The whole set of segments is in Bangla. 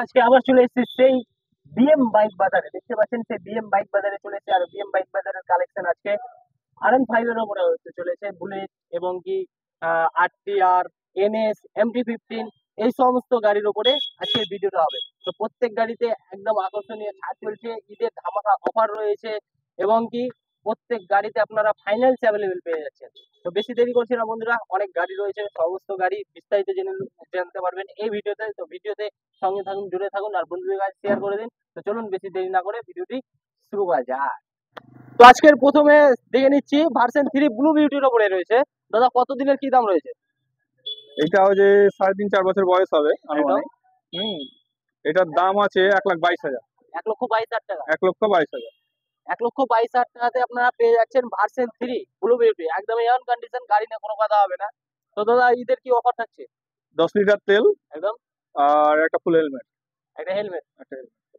আজকে আবার চলে এসেছি সেই বিএম বাইক বাজারে। দেখতে পাচ্ছেন সেই বিএম বাইক বাজারে চলে এসেছে। আর বিএম বাইক বাজারের কালেকশন আজকে আর 1 5 এর উপরে হতে চলেছে। বুলেট এবং কি আর এনএস MT-15 এই সমস্ত গাড়ির উপরে আজকের ভিডিওটা হবে। তো প্রত্যেক গাড়িতে একদম আকর্ষণীয় ছাড় চলছে, ঈদের ধামাকা অফার রয়েছে এবং কি প্রত্যেক গাড়িতে আপনারা ফাইন্যান্স অ্যাভেলেবেল পেয়ে যাচ্ছেন। তো বেশি দেরি করছি না বন্ধুরা, অনেক গাড়ি রয়েছে, সমস্ত গাড়ি বিস্তারিত জানতে পারবেন এই ভিডিওতে। তো ভিডিওতে সঙ্গে থাকুন, জুড়ে থাকুন আর বন্ধুদের কাছে শেয়ার করে দিন। তো চলুন বেশি দেরি না করে ভিডিওটি শুরু করা যাক। তো আজকের প্রথমে দেখে নিচ্ছি ভার্সন 3 ব্লু বিউটির ওপরে রয়েছে। দাদা কত দিনের কি দাম রয়েছে? এটা যে 3.5 4 বছর বয়স হবে একদম আনুমানিক। এটার দাম আছে 1,22,000। 1,22,000 টাকা। 1,22,000। 1,22,000 টাকাতে আপনারা পেয়ে যাচ্ছেন ভার্সন 3 ব্লু বিউটি, একদম এয়ার কন্ডিশন গাড়ি নিয়ে কোনো কথা হবে না। তো দাদা ঈদের কি অফার থাকছে? 10 লিটার তেল একদম, আর একটা ফুল হেলমেট। একটা হেলমেট,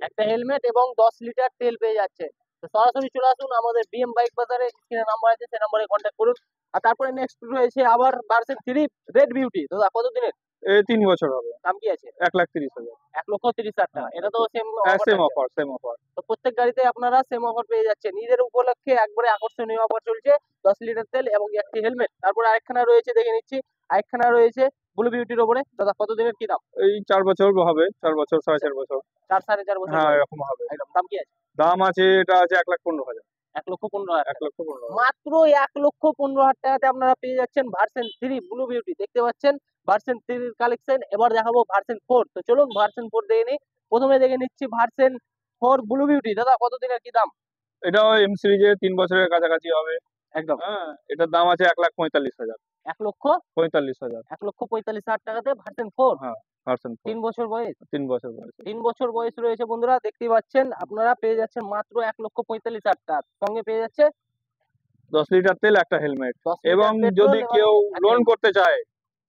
একটা হেলমেট এবং 10 লিটার তেল পেয়ে যাচ্ছে। তো সরাসরি চলে আসুন আমাদের বিএম বাইক বাজারে, স্ক্রিনে নাম্বার আছে সেই নম্বরে কন্ট্যাক্ট করুন। আর তারপরে নেক্সট রয়েছে আবার ভার্সন 3 রেড বিউটি। দাদা কত দিনের? 3 বছর হবে। দাম কি আছে? 1,30,000। 1,30,000 টাকা। এটা তো same same offer. Offer, same offer. তো প্রত্যেক গাড়িতে আপনারা সেম অফার পেয়ে যাচ্ছেন। ঈদের উপলক্ষে একবারে আকর্ষণীয় অফার চলছে। 10 লিটার তেল এবং একটি হেলমেট। তারপরে আরেকখানা রয়েছে, দেখে নিচ্ছি আরেকখানা রয়েছে ব্লু বিউটির ওপরে। দাদা কত দিনের কি দাম? এই 4 বছর হবে, 4 বছর 4.5 বছর। 4 4.5 বছর হ্যাঁ, বয়স। এরকম হবে। একদম, দাম কি আছে? দাম আছে, এটা আছে 1,15,000। 1,15,000 টাকা। 1,15,000। মাত্র 1,15,000 টাকাতে আপনারা পেয়ে যাচ্ছেন ভার্সন 3 ব্লু বিউটি। দেখতে পাচ্ছেন ভার্সন 3 এর কালেকশন। এবার দেখাবো ভার্সন 4। তো চলুন ভার্সন 4 দেখে নিই। প্রথমে দেখে নিচ্ছি ভার্সন 4 ব্লু বিউটি। দাদা কত দিনের কি দাম? এটাও এম সিরিজের 3 বছরের কাছাকাছি হবে। একদম, হ্যাঁ, এটার দাম আছে 1,45,000। 1 লক্ষ 45,000। 1,45,000 টাকাতে ভার্সন 4। হ্যাঁ, ভার্সন 4। 3 বছর বয়স। 3 বছর বয়স। 3 বছর বয়স রয়েছে বন্ধুরা, দেখতেই পাচ্ছেন। আপনারা পেয়ে যাচ্ছেন মাত্র 1,45,000 টাকা। সঙ্গে পেয়ে যাচ্ছে 10 লিটার তেল, একটা হেলমেট। 10 এবং লিটার পেট্রোল যদি এবং কেউ একটা লোন হেলমেট। করতে চায়,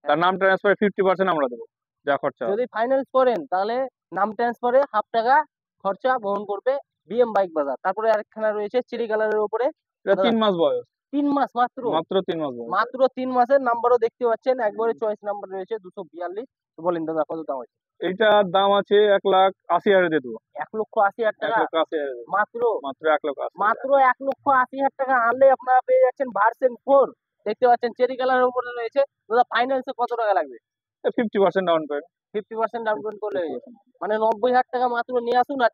তার নাম ট্রান্সফার 50% আমরা দেবো, যা খরচা হবে। যদি ফাইন্যান্স করেন তাহলে নাম ট্রান্সফারে ½ টাকা খরচা বহন করবে বিএম বাইক বাজার। তারপরে আরেকখানা রয়েছে চেরি কালারের উপরে। এটা দাদা 3 মাস বয়স। 3 মাস মাত্র। মাত্র 3 মাস বয়স। মাত্র 3 মাসের নাম্বারও দেখতে পাচ্ছেন, একবারে চয়েস নাম্বার রয়েছে 242। তো বলেন দাদা কত দাম আছে? এইটার দাম আছে 1,80,000 দিয়ে দেবো। 1,80,000 টাকা। 1,80,000 দেবো। মাত্র মাত্র 1,80,000। মাত্র 1,80,000 টাকা আনলে আপনারা পেয়ে যাচ্ছেন ভার্সন 4। দেখতে পাচ্ছেন চেরি কালারের উপরে রয়েছে। দাদা ফাইন্যান্সে কত টাকা লাগবে? 50% ডাউন পেমেন্ট। 50% ডাউন পেমেন্ট করলে হয়ে যাবে। মানে 90,000 টাকা মাত্র নিয়ে আসুন আর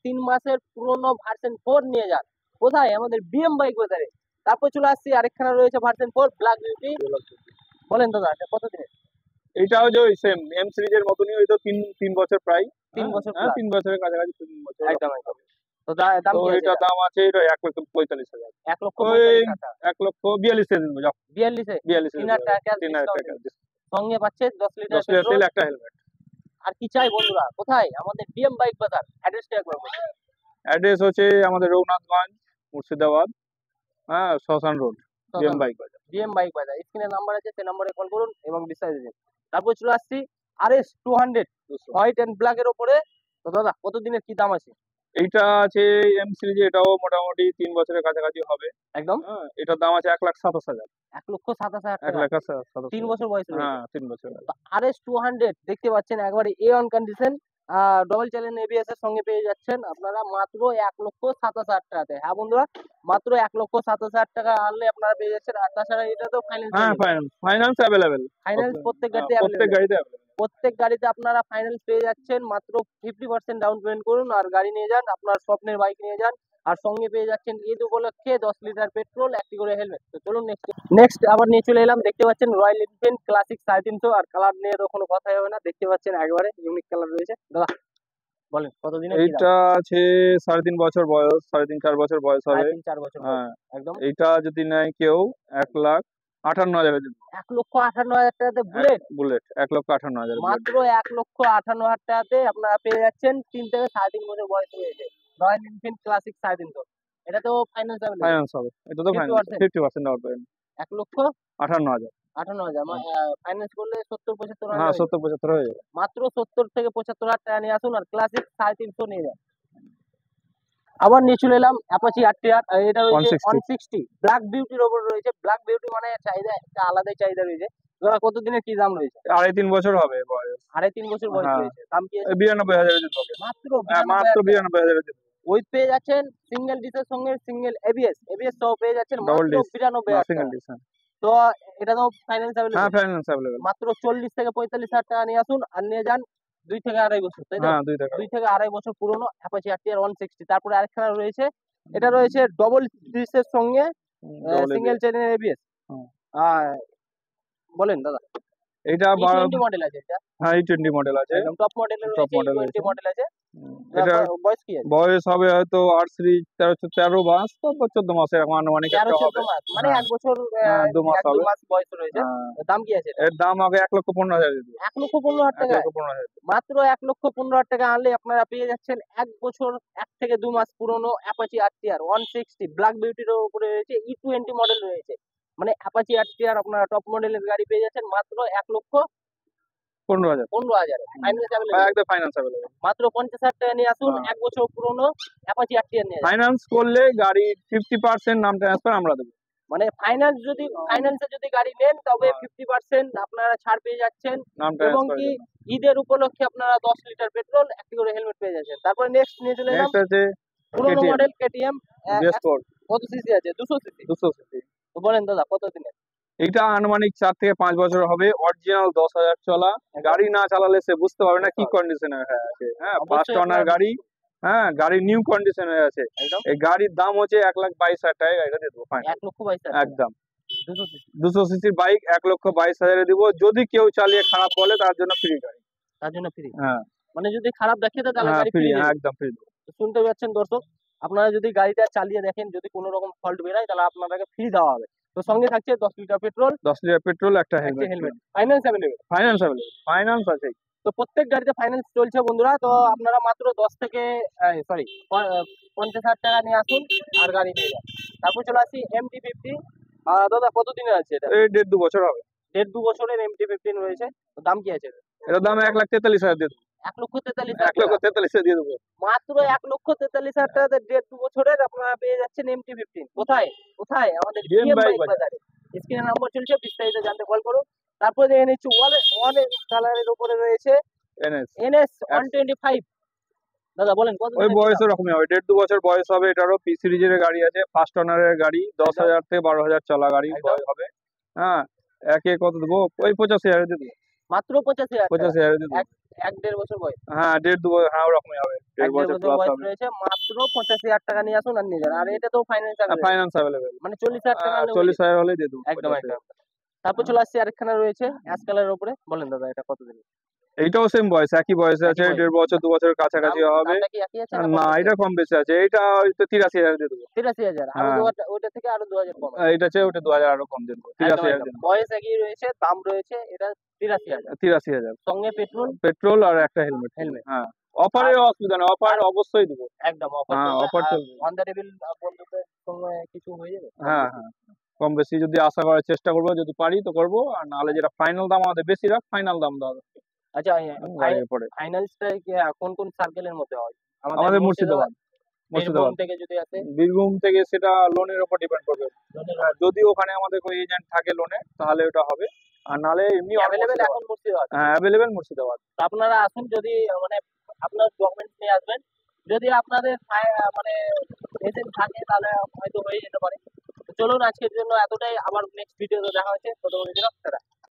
3 মাসের পুরনো ভার্সন 4 নিয়ে যান। কোথায়? আমাদের বিএম বাইক বাজারে। তারপর চলে আসছি আরেকখানা রয়েছে ভার্সন 4 ব্ল্যাক বিউটি। বলেন দাদা এটা কত দিনের? এইটাও যে ওই সেম এম সিরিজের মতনই, ওই তো 3 বছর প্রায়। 3 বছর হ্যাঁ, প্লাস। 3 বছরের কাছাকাছি, 3 বছর। একদম একদম। তো দাম তো কি আছে? এইটার দাম আছে, এটা 1,45,000। ওই 1,45,000 টাকা। 1,42,000 দিয়ে দেবো, যাও। 42-এ 42,000 3,000 টাকা 3,000 ডিসকাউন্ট। টাকা। সঙ্গে পাচ্ছে 10 লিটার 10 লিটার পেট্রোল। তেল, একটা হেলমেট। আর কি চাই বন্ধুরা? কোথায়? আমাদের বিএম বাইক বাজার। অ্যাড্রেসটা একবার বলুন। অ্যাড্রেস হচ্ছে আমাদের রঘুনাথগঞ্জ, মুর্শিদাবাদ। হ্যাঁ, শ্মশান রোড, বিএম বাইক বাজার। বিএম বাইক বাজার। স্ক্রিনে নাম্বার আছে সেই নম্বরে কল করুন এবং বিস্তারিত দিন। তারপর চলে আসছি RS 200 হোয়াইট এন্ড ব্ল্যাক এর উপরে। তো দাদা কত দিনের কি দাম আছে? এইটা আছে এম সিরিজে, এটাও মোটামুটি 3 বছরের কাছাকাছি হবে। একদম, হ্যাঁ, এটার দাম আছে 1,27,000। 1,27,000 টাকা। 1,27,000। 3 বছর বয়স রয়েছে। হ্যাঁ, 3 বছর। তো RS 200 দেখতে পাচ্ছেন একবারে A1 condition. Double channel ABS এর সঙ্গে পেয়ে যাচ্ছেন আপনারা মাত্র 1,27,000 টাকাতে। হ্যাঁ বন্ধুরা, মাত্র 1,27,000 টাকা আনলে আপনারা পেয়ে যাচ্ছেন। আর তাছাড়া এটা তো ফাইন্যান্স হ্যাঁ, ফাইন্যান্স অ্যাভেলেবেল। ফাইন্যান্স প্রত্যেক গাড়িতে প্রত্যেক অ্যাভেলেবেল। গাড়িতে available। প্রত্যেক গাড়িতে আপনারা ফাইন্যান্স পেয়ে যাচ্ছেন। মাত্র 50% ডাউন পেমেন্ট করুন আর গাড়ি নিয়ে যান, আপনার স্বপ্নের বাইক নিয়ে যান। আর সঙ্গে পেয়ে যাচ্ছেন ঈদ উপলক্ষে 10 লিটার পেট্রোল, একটি করে হেলমেট। তো চলুন নেক্সট আবার নিয়ে চলে এলাম। দেখতে পাচ্ছেন রয়্যাল এনফিল্ড ক্লাসিক 350। আর কালার নিয়ে তো কোনো কথাই হবে না, দেখতে পাচ্ছেন একবারে ইউনিক কালার রয়েছে। দাদা বলেন কতদিনের কি দাম? এইটা আছে 3.5 বছর বয়স, 3.5 4 বছর বয়স হবে। 3.5 4 বছর বয়স। হ্যাঁ, একদম, এইটা যদি নেয় কেউ 1,58,000 দেবো। 1,58,000 টাকাতে বুলেট। Bullet 1,58,000 bullet. মাত্র 1,58,000 টাকাতে আপনারা পেয়ে যাচ্ছেন 3 থেকে 3.5 বছর বয়স হয়েছে রয়্যাল এনফিল্ড ক্লাসিক 350। এটা তো ফাইন্যান্স অ্যাভেলেবল। ফাইন্যান্স হবে, এটা তো ফাইন্যান্স 50%। 50% down payment. 1,58,000। 58,000। ফাইন্যান্স করলে 70-75 হ্যাঁ, হয়ে যাবে। 70-75 হয়ে যাবে। মাত্র 70 থেকে 75 হাজার টাকা নিয়ে আসুন আর ক্লাসিক 350 নিয়ে যান। আবার নিয়ে চলে এলাম অ্যাপাচি আরটিআর, আর এটা রয়েছে 160 160 ব্ল্যাক বিউটির ওপর রয়েছে। ব্ল্যাক বিউটি মানে চাহিদা একটা আলাদাই চাহিদা রয়েছে। দাদা কতদিনের কি দাম রয়েছে? 2.5-3 বছর হবে বয়স। 3.5 বছর বয়স হ্যাঁ, রয়েছে। দাম কি আছে? 92,000 দিতে হবে। মাত্র মাত্র 92,000 টাকা। 92,000 দিতে হবে। ওই পেয়ে যাচ্ছেন সিঙ্গেল ডিসের সঙ্গে সিঙ্গেল এবিএস সহ পেয়ে যাচ্ছেন ডবল মাত্র ডিস 92,000 সিঙ্গেল টাকা। ডিস। হ্যাঁ, তো এটা তো ফাইন্যান্স হ্যাঁ অ্যাভেলেবল। Finance available. মাত্র 40 থেকে 45,000 টাকা নিয়ে আসুন আর নিয়ে যান 2 থেকে 2.5 বছর, তাই তো? হ্যাঁ 2 টাকা। 2 থেকে 2.5 বছর পুরনো অ্যাপাচি আরটিআর 160। তারপরে আরেকখানা রয়েছে, এটা রয়েছে ডবল ডিসের সঙ্গে ডবল সিঙ্গেল চেনের এবিএস। হুম। বলেন দাদা। এটা E20 মডেল আছে এটা, হ্যাঁ E20 মডেল আছে। একদম টপ মডেলের টপ রয়েছে। মডেল E20 রয়েছে। মডেল আছে। এটা বয়স কি আছে? বয়স হবে হয়তো আর্টসি 13 মাস বা 14 মাস এরকম আনুমানিক একটা 13-14 হবে। মাস মানে হ্যাঁ 1 বছর, হ্যাঁ 2 মাস 1-2 হবে। মাস বয়স রয়েছে। হ্যাঁ, তো দাম কি আছে এটা? এর দাম আগে 1,15,000 দিয়ে দেবো। 1,15,000 টাকা। 1,15,000। মাত্র 1,15,000 টাকা আনলে আপনারা পেয়ে যাচ্ছেন 1 বছর 1 থেকে 2 মাস পুরনো অ্যাপাচি আরটিআর 160 ব্ল্যাক বিউটির উপরে রয়েছে। E20 মডেল রয়েছে। মানে অ্যাপাচি আরটিআর আপনারা টপ মডেলের গাড়ি পেয়ে যাচ্ছেন মাত্র 15,000। 1,15,000 ফাইন্যান্স হ্যাঁ অ্যাভেলেবল। একদম ফাইন্যান্স অ্যাভেলেবেল। মাত্র 50,000 টাকা নিয়ে আসুন, হ্যাঁ। 1 বছর পুরনো অ্যাপাচি আরটিআর নিয়ে যান। ফাইন্যান্স করলে গাড়ি 50% নাম ট্রান্সফার আমরা দেবো। মানে ফাইন্যান্সে যদি গাড়ি নেন তবে হ্যাঁ। 50% আপনারা ছাড় পেয়ে যাচ্ছেন নাম এবং ট্রান্সফার কি ঈদের উপলক্ষে আপনারা 10 লিটার পেট্রোল, একটি করে হেলমেট পেয়ে যাচ্ছেন। তারপরে নেক্সট নিয়ে চলে এলাম নেক্সট আছে পুরোনো KTM মডেল কেটিএম। J-Sport কত সিসি আছে? 200 সিসি। 200 সিসি। তো বলেন দাদা কত দিনের? এইটা আনুমানিক 4 থেকে 5 বছর হবে। অরিজিনাল 10,000 চলা। গাড়ি না চালালে সে বুঝতে পারবে না কি কন্ডিশনে আছে। হ্যাঁ, ফার্স্ট অবশ্যই ওনার আপনার গাড়ি। হ্যাঁ, গাড়ি নিউ কন্ডিশনে আছে। একদম এই গাড়ির দাম হচ্ছে 1,22,000 টাকায় গাড়িটা দিয়ে দেবো ফাইনাল। 1,22,000 একদম 200 সিসি। 200 সিসির বাইক 1,22,000 এ দিব। যদি কেউ চালিয়ে খারাপ বলে তার জন্য ফ্রি গাড়ি। তার জন্য ফ্রি। হ্যাঁ মানে যদি খারাপ দেখে তো তাহলে হ্যাঁ গাড়ি ফ্রি, ফ্রি দেবে। একদম ফ্রি দেবো। তো শুনতে পাচ্ছেন দর্শক, আপনারা যদি গাড়িটা চালিয়ে দেখেন যদি কোনো রকম ফল্ট বেরোয় তাহলে আপনাদেরকে ফ্রি দেওয়া হবে। তো সঙ্গে থাকছে 10 লিটার পেট্রোল, 10 লিটার পেট্রোল, একটা একটা helmet. Helmet. Finance available. Finance available. Finance আছে। তো প্রত্যেক গাড়িতে ফাইন্যান্স চলছে বন্ধুরা। তো আপনারা মাত্র 10 থেকে 50,000 টাকা নিয়ে আসুন আর গাড়ি নিয়ে যান। তারপর চলে আসি MT-50। দাদা কত দিনের আছে এটা? এই 1.5-2 বছর হবে। 1.5-2 বছরের MT-15 রয়েছে। তো দাম কি আছে? এটার দাম 1,43,000 দিয়ে দেবো। 1,43,000 টাকা। 1,43,000 দিয়ে দেবো। মাত্র 1,43,000 টাকাতে 1.5-2 বছরের আপনারা পেয়ে যাচ্ছেন MT-15। কোথায়? কোথায়? আমাদের BM BM বাইক বাইক বাজার। বাজারে। স্ক্রিনে নাম্বার চলছে, বিস্তারিত জানতে কল করুন। তারপরে দেখে নিচ্ছি অরেঞ্জ কালারের উপরে রয়েছে NS NS 125। দাদা বলেন কত ওই দিনের বয়স দাম? ওরকমই হবে। 1.5-2 বছর বয়স হবে। এটারও P সিরিজের গাড়ি আছে। ফার্স্ট ওনারের গাড়ি। 10,000 থেকে 12,000 চলা গাড়ি একদম। বয়স হবে। হ্যাঁ, একে কত দেবো? ওই 85,000 দিয়ে দেবো। মাত্র 85,000 টাকা। 85,000 দিয়ে দেবো। 1-1.5 বছর বয়স। হ্যাঁ 1.5-2 বছর, হ্যাঁ ওরকমই হবে। 1.5 1-1.5 বছর বছর প্লাস বয়স হবে। রয়েছে। মাত্র 85,000 টাকা নিয়ে আসুন আর নিয়ে যান। আর এটা তো ফাইন্যান্স অ্যাভেলেবল। Finance available. মানে 40,000 টাকা হলে হয়ে যাবে। 40,000 হলেই দিয়ে দেবো। একদম 85,000। একদম। তারপর চলে আসছে আরেকখানা রয়েছে অ্যাশ কালারের উপরে। বলেন দাদা এটা কত দিনের? এইটাও সেম বয়স, একই বয়সে একই আছে। বয়স। 1.5 বছর 2 বছরের কাছাকাছি হবে। দামটা কি একই আছে না কম না বেশি এটা আছে? কম বেশি আছে। এইটা হয়তো 83,000 দিয়ে দেবো। 83,000 আরো হ্যাঁ। 2,000 ওইটা থেকে আরো 2,000 কম আছে। এটা চেয়ে ওটা 2,000 আরো কম দিয়ে দেবো। একদম 83,000 একদম। দিয়ে দেবো। বয়স একই রয়েছে, দাম রয়েছে এটা 83,000। 83,000 সঙ্গে পেট্রোল, পেট্রোল আর একটা হেলমেট। হেলমেট। হ্যাঁ, অফারের অসুবিধা নেই। অফার অবশ্যই দিব। একদম অফার হ্যাঁ চলবে। অফার আর চলবে। অন দ্য টেবিল বন্ধুদের সঙ্গে কিছু হয়ে যাবে? হ্যাঁ হ্যাঁ, কম বেশি যদি আশা করার চেষ্টা করবো। যদি পারি তো করবো, আর নাহলে যেটা ফাইনাল দাম আমাদের বেশি রাখ, ফাইনাল দাম দেওয়া হবে আচ্ছা, গাড়ির পরে। ফাইনান্সটা কোন কোন সার্কেলের মধ্যে হয়? আমাদের মুর্শিদাবাদ। বীরভূম থেকে যদি আসে বীরভূম থেকে সেটা লোনের উপর ডিপেন্ড করবে। যদি ওখানে আমাদের কোনো এজেন্ট থাকে লোনে তাহলে ওটা হবে, আর নাহলে এমনি অ্যাভেলেবেল এখন মুর্শিদাবাদ। হ্যাঁ অ্যাভেলেবেল মুর্শিদাবাদ। তো আপনারা আসুন, যদি মানে আপনার ডকুমেন্টস নিয়ে আসবেন। যদি আপনাদের মানে এজেন্ট থাকে তাহলে হয়তো হয়ে যেতে পারে। তো চলুন আজকের জন্য এতটাই। আবার নেক্সট ভিডিওতে দেখা হচ্ছে। ততক্ষণ টাটা।